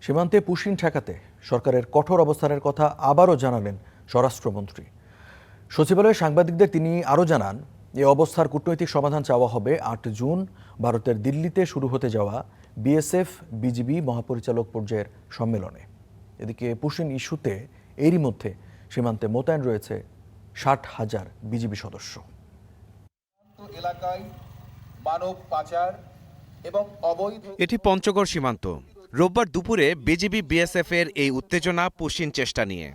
সীমান্তে পুশিন ঠেকাতে সরকারের কঠোর অবস্থানের কথা আবারও জানালেন স্বরাষ্ট্রমন্ত্রী। সচিবালয়ে সাংবাদিকদের তিনি আরও জানান, এই অবস্থার কূটনৈতিক সমাধান চাওয়া হবে ৮ জুন ভারতের দিল্লিতে শুরু হতে যাওয়া বিএসএফ বিজিবি মহাপরিচালক পর্যায়ের সম্মেলনে। এদিকে পুশিন ইস্যুতে এরই মধ্যে সীমান্তে মোতায়েন রয়েছে ৬০,০০০ বিজিবি সদস্য। এটি পঞ্চগড় সীমান্ত। রোববার দুপুরে বিজিবি বিএসএফ এর এই উত্তেজনা পুশিন চেষ্টা নিয়ে।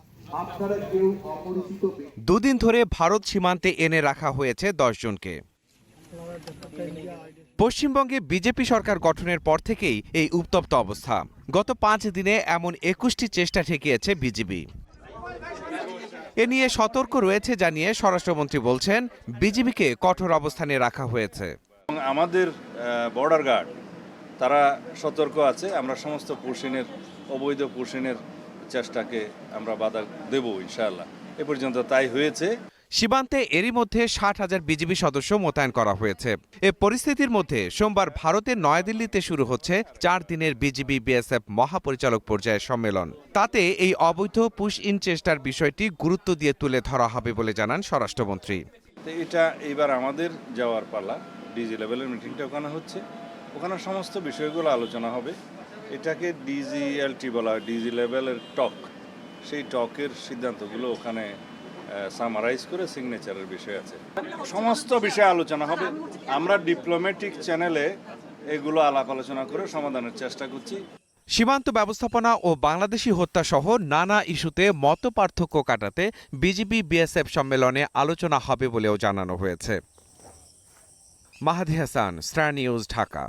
দুদিন ধরে ভারত সীমান্তে এনে রাখা হয়েছে ১০ জনকে। পশ্চিমবঙ্গে বিজেপি সরকার গঠনের পর থেকেই এই উত্তপ্ত অবস্থা। গত ৫ দিনে এমন ২১টি চেষ্টা ঠেকিয়েছে বিজিবি। এ নিয়ে সতর্ক রয়েছে জানিয়ে স্বরাষ্ট্রমন্ত্রী বলছেন, বিজিবিকে কঠোর অবস্থানে রাখা হয়েছে। আমাদের বর্ডার গার্ড তারা সতর্ক আছে। আমরা সমস্ত অবৈধ পুশিনের চেষ্টাকে আমরা বাধা দেব ইনশাআল্লাহ। এ পর্যন্ত তাই হয়েছে। সীমান্তে এরই মধ্যে ৬০,০০০ বিজিবি সদস্য মোতায়েন করা হয়েছে। এ পরিস্থিতির মধ্যে সোমবার ভারতের নয়াদিল্লিতে শুরু হচ্ছে ৪ দিনের বিজিবি বিএসএফ মহাপরিচালক পর্যায়ের সম্মেলন। তাতে এই অবৈধ পুশ ইন চেষ্টার বিষয়টি গুরুত্ব দিয়ে তুলে ধরা হবে বলে জানান স্বরাষ্ট্রমন্ত্রী। এটা এইবার আমাদের যাওয়ার পালা। ডিজি লেভেলের মিটিংটা ওখানে হচ্ছে, ওখানে সমস্ত বিষয়গুলো আলোচনা হবে। এটাকে ডিজিএলটি বলা হয়, ডিজি লেভেলের টক। সেই টকের সিদ্ধান্তগুলো ওখানে সামারাইজ করে সিগনেচারের বিষয় আছে। সমস্ত বিষয়ে আলোচনা হবে। আমরা ডিপ্লোম্যাটিক চ্যানেলে এগুলো আলাপ আলোচনা করে সমাধানের চেষ্টা করছি। সীমান্ত ব্যবস্থাপনা ও বাংলাদেশি হত্যা সহ নানা ইস্যুতে মতপার্থক্য কাটাতে বিজিবি বিএসএফ সম্মেলনে আলোচনা হবে বলেও জানানো হয়েছে। মাহাদি হাসান, স্টার নিউজ, ঢাকা।